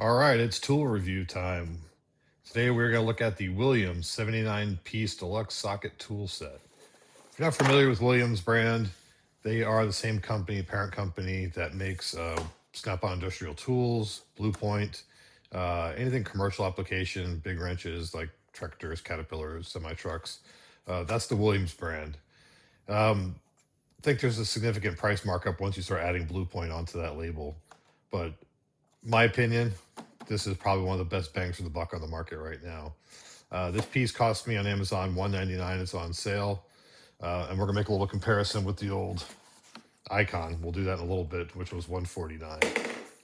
All right, it's tool review time. Today we're going to look at the Williams 79-piece deluxe socket tool set. If you're not familiar with Williams brand, they are the same company, parent company that makes Snap-on industrial tools, Blue Point, anything commercial application, big wrenches like tractors, caterpillars, semi-trucks. That's the Williams brand. I think there's a significant price markup once you start adding Blue Point onto that label. But my opinion, this is probably one of the best bangs for the buck on the market right now. This piece cost me on Amazon $199. It's on sale. And we're going to make a little comparison with the old Icon. We'll do that in a little bit, which was $149.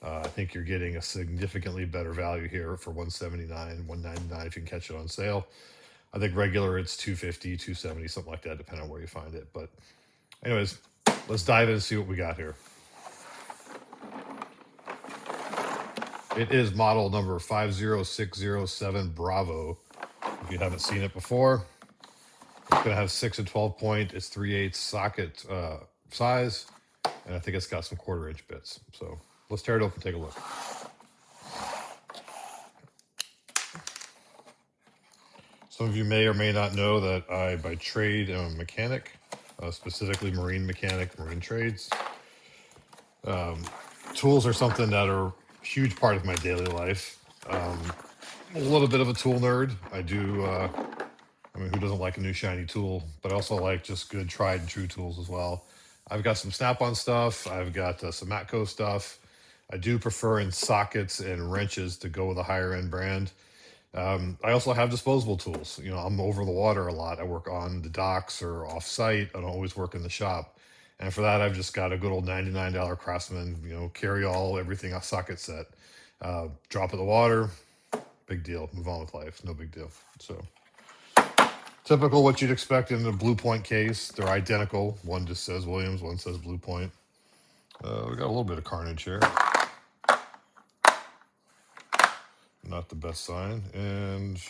I think you're getting a significantly better value here for $179, $199 if you can catch it on sale. I think regular it's $250, $270, something like that, depending on where you find it. But anyways, let's dive in and see what we got here. It is model number 50607 Bravo. If you haven't seen it before, it's going to have 6 and 12 point. It's 3/8 socket size, and I think it's got some 1/4 inch bits. So let's tear it open and take a look. Some of you may or may not know that I, by trade, am a mechanic, specifically marine mechanic, marine trades. Tools are something that are a huge part of my daily life. I'm a little bit of a tool nerd. I do, I mean, who doesn't like a new shiny tool? But I also like just good tried and true tools as well. I've got some Snap-on stuff. I've got some Matco stuff. I do prefer in sockets and wrenches to go with a higher end brand. I also have disposable tools. You know, I'm over the water a lot. I work on the docks or off site. I don't always work in the shop. And for that, I've just got a good old $99 Craftsman, you know, carry all, everything, a socket set. Drop in the water, big deal. Move on with life. No big deal. So typical what you'd expect in a Blue Point case. They're identical. One just says Williams, one says Blue Point. We got a little bit of carnage here. Not the best sign. And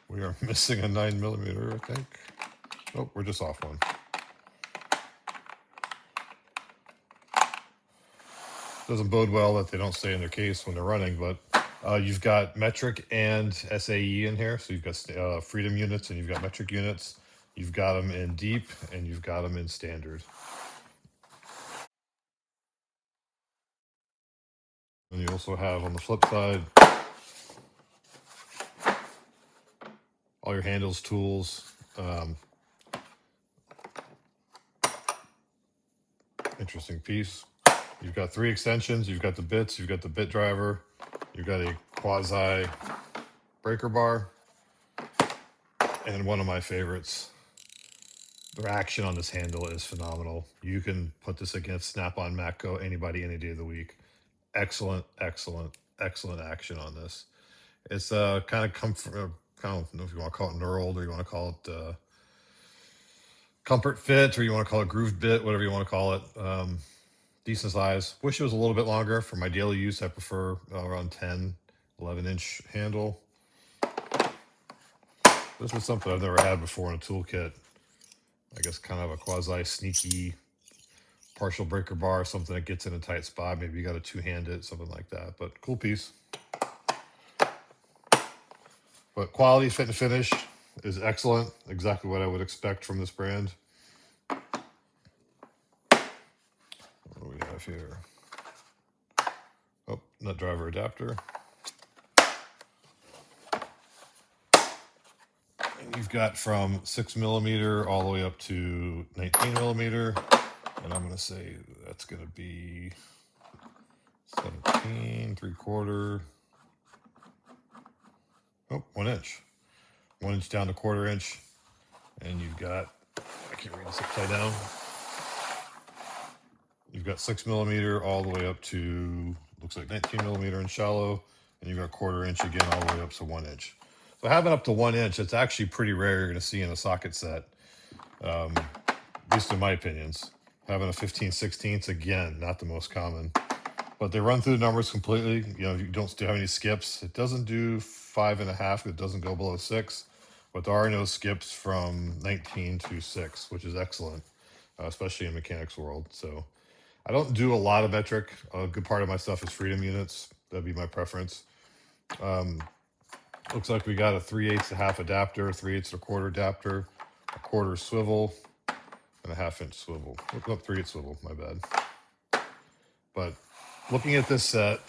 we are missing a 9mm, I think. Oh, we're just off one. Doesn't bode well that they don't stay in their case when they're running, but you've got metric and SAE in here. So you've got freedom units and you've got metric units. You've got them in deep and you've got them in standard. And you also have on the flip side all your handles, tools. Interesting piece. You've got 3 extensions. You've got the bits. You've got the bit driver. You've got a quasi breaker bar. And one of my favorites, the action on this handle is phenomenal. You can put this against Snap-on, Matco, anybody, any day of the week. Excellent, excellent, excellent action on this. It's kind of comfort. I don't know if you want to call it knurled or you want to call it comfort fit or you want to call it groove bit, whatever you want to call it. Decent size. Wish it was a little bit longer. For my daily use, I prefer around 10, 11-inch handle. This was something I've never had before in a toolkit. I guess kind of a quasi sneaky partial breaker bar, something that gets in a tight spot. Maybe you got to two-hand it, something like that. But cool piece. But quality, fit, and finish is excellent. Exactly what I would expect from this brand. What do we have here? Oh, nut driver adapter. And you've got from 6mm all the way up to 19mm. And I'm going to say that's going to be 17, 3/4. Oh, 1 inch. 1 inch down to 1/4 inch. And you've got, I can't read this upside down. You've got 6mm all the way up to, looks like 19mm in shallow. And you've got 1/4 inch again all the way up to 1 inch. So having up to 1 inch, it's actually pretty rare you're going to see in a socket set. At least in my opinions. Having a 15/16, again, not the most common. But they run through the numbers completely. You know, you don't have any skips. It doesn't do 5.5. It doesn't go below 6. But there are no skips from 19 to 6, which is excellent, especially in mechanics world. So I don't do a lot of metric. A good part of my stuff is freedom units. That'd be my preference. Um, Looks like we got a 3/8 to half adapter, 3/8 to a quarter adapter, a quarter swivel, and a 1/2 inch swivel. Look up 3/8 swivel, my bad. But looking at this set,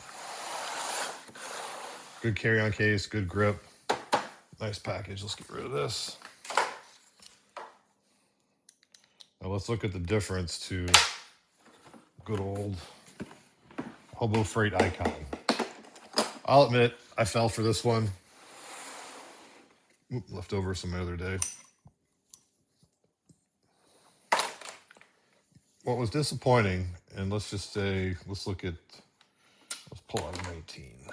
good carry-on case, good grip, nice package. Let's get rid of this. Now let's look at the difference to good old Hobo Freight Icon. I'll admit, I fell for this one. Left over some other day. What was disappointing, and let's just say, let's pull out a 19.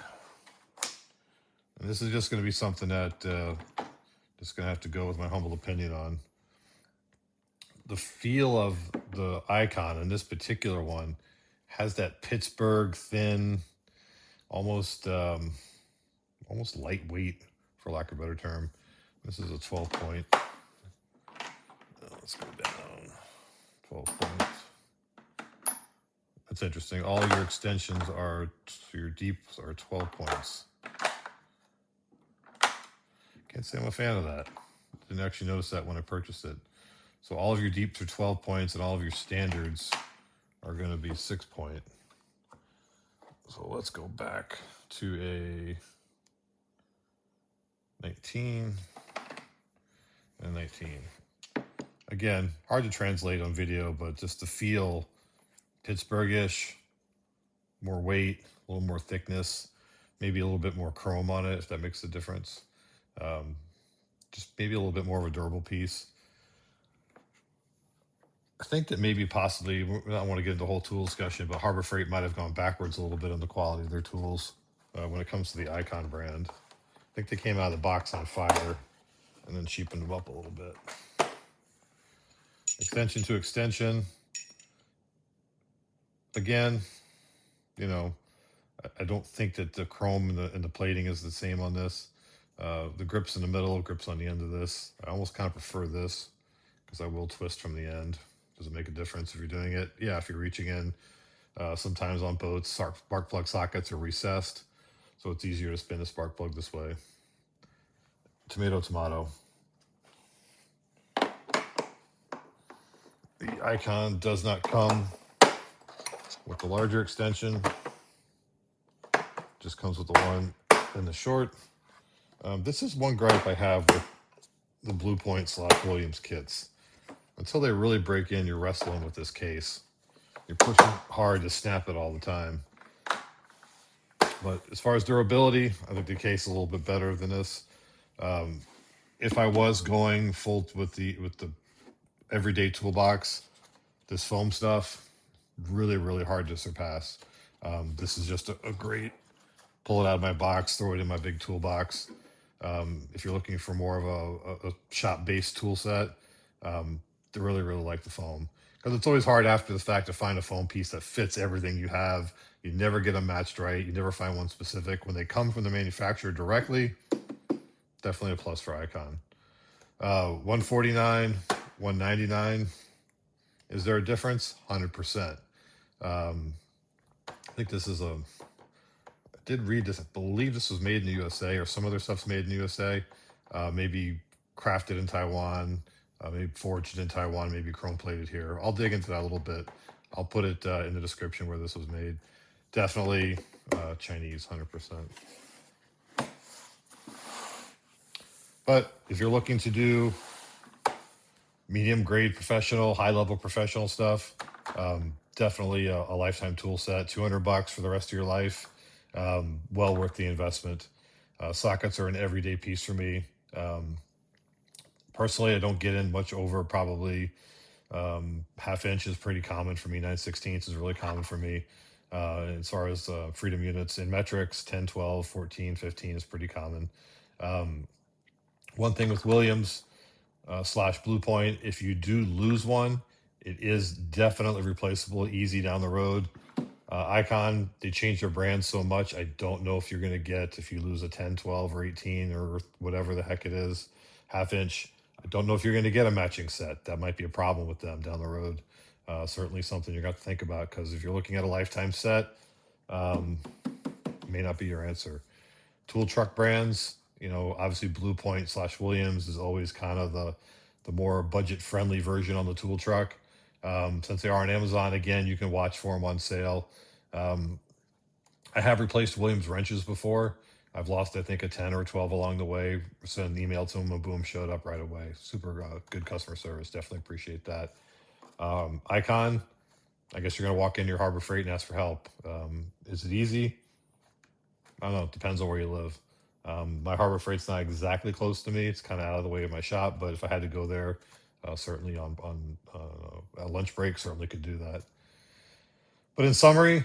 And this is just going to be something that just going to have to go with my humble opinion on. The feel of the Icon in this particular one has that Pittsburgh thin, almost lightweight, for lack of a better term. This is a 12 point. Let's go down. 12 points. That's interesting. All your extensions your deeps are 12 points. Can't say I'm a fan of that. Didn't actually notice that when I purchased it. So all of your deeps are 12 points, and all of your standards are going to be 6 point. So let's go back to a 19 and 19. Again, hard to translate on video, but just the feel, Pittsburgh-ish, more weight, a little more thickness, maybe a little bit more chrome on it, if that makes a difference. Just maybe a little bit more of a durable piece. I think that maybe possibly, I don't want to get into the whole tool discussion, but Harbor Freight might have gone backwards a little bit in the quality of their tools when it comes to the Icon brand. I think they came out of the box on fire and then cheapened them up a little bit. Extension to extension. Again, I don't think that the chrome and the plating is the same on this. The grip's in the middle, grip's on the end of this. I almost kind of prefer this because I will twist from the end. Does it make a difference if you're doing it? Yeah, if you're reaching in. Sometimes on boats, spark plug sockets are recessed, so it's easier to spin a spark plug this way. Tomato, tomato. The Icon does not come with the larger extension. Just comes with the one in the short. This is one gripe I have with the Blue Point / Williams kits. Until they really break in, you're wrestling with this case. You're pushing hard to snap it all the time. But as far as durability, I think the case is a little bit better than this. If I was going full with the everyday toolbox, this foam stuff, really, really hard to surpass. This is just a great pull it out of my box, throw it in my big toolbox. If you're looking for more of a shop-based tool set, they really, really like the foam. Because it's always hard after the fact to find a foam piece that fits everything you have. You never get them matched right. You never find one specific. When they come from the manufacturer directly, definitely a plus for Icon. $149, $199. Is there a difference? 100%. I think this is I did read this. I believe this was made in the USA, or some other stuff's made in the USA. Maybe crafted in Taiwan, maybe forged in Taiwan, maybe chrome plated here. I'll dig into that a little bit. I'll put it in the description where this was made. Definitely Chinese, 100%. But if you're looking to do medium grade professional, high level professional stuff, definitely a lifetime tool set. $200 for the rest of your life. Well worth the investment. Sockets are an everyday piece for me. Personally, I don't get in much over probably 1/2 inch is pretty common for me. 9/16 is really common for me. As far as freedom units in metrics, 10, 12, 14, 15 is pretty common. One thing with Williams / Blue Point, if you do lose one, it is definitely replaceable, easy down the road. Icon, they changed their brand so much, I don't know if you're going to get, if you lose a 10, 12, or 18, or whatever the heck it is, 1/2 inch, I don't know if you're going to get a matching set. That might be a problem with them down the road. Certainly something you got to think about, because if you're looking at a lifetime set, um, it may not be your answer. Tool truck brands, obviously Blue Point slash Williams is always kind of the more budget friendly version on the tool truck. Since they are on Amazon, again, you can watch for them on sale. Um, I have replaced Williams wrenches before. I've lost, I think, a 10 or a 12 along the way. Sent an email to them and boom, showed up right away. Super good customer service. Definitely appreciate that. Icon, I guess you're going to walk into your Harbor Freight and ask for help. Is it easy? I don't know. It depends on where you live. My Harbor Freight's not exactly close to me. It's kind of out of the way of my shop, but if I had to go there, certainly on a lunch break, certainly could do that. But in summary,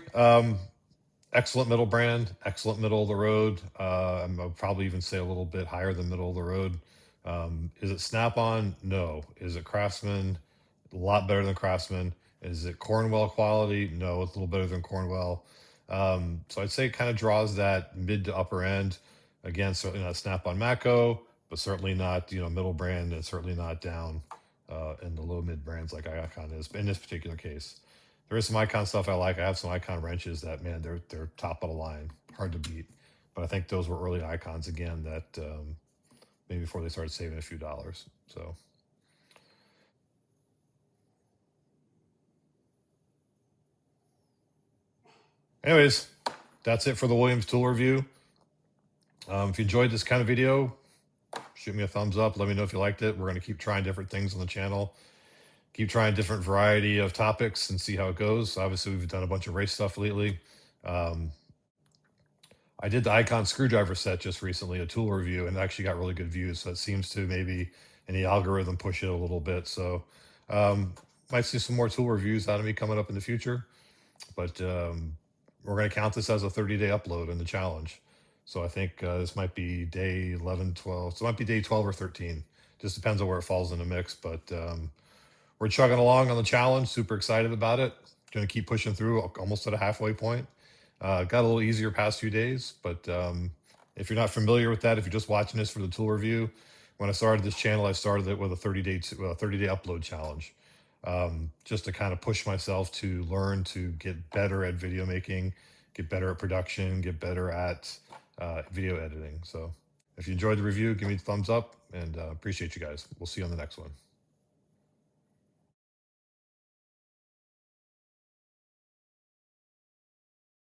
excellent middle brand, excellent middle of the road. I'll probably even say a little bit higher than middle of the road. Is it Snap On? No. Is it Craftsman? A lot better than Craftsman. Is it Cornwell quality? No, it's a little better than Cornwell. So I'd say it kind of draws that mid to upper end. Again, certainly not Snap On Matco, but certainly not middle brand, and certainly not down in the low mid brands like Icon is in this particular case. There is some Icon stuff I like. I have some Icon wrenches that, man, they're top of the line, hard to beat. But I think those were early Icons again that maybe before they started saving a few dollars. So, anyways, that's it for the Williams tool review. If you enjoyed this kind of video, shoot me a thumbs up. Let me know if you liked it. We're going to keep trying different things on the channel. Keep trying different variety of topics and see how it goes. Obviously, we've done a bunch of race stuff lately. Um, I did the Icon screwdriver set just recently, a tool review, and it actually got really good views. So it seems to maybe in the algorithm push it a little bit. So um, might see some more tool reviews out of me coming up in the future. But we're going to count this as a 30-day upload in the challenge. So I think this might be day 11, 12. So it might be day 12 or 13. Just depends on where it falls in the mix. But we're chugging along on the challenge. Super excited about it. Going to keep pushing through, almost at a halfway point. Got a little easier past few days, but if you're not familiar with that, if you're just watching this for the tool review, when I started this channel, I started it with a 30-day upload challenge, just to kind of push myself to learn to get better at video making, get better at production, get better at video editing. So if you enjoyed the review, give me a thumbs up, and appreciate you guys. We'll see you on the next one.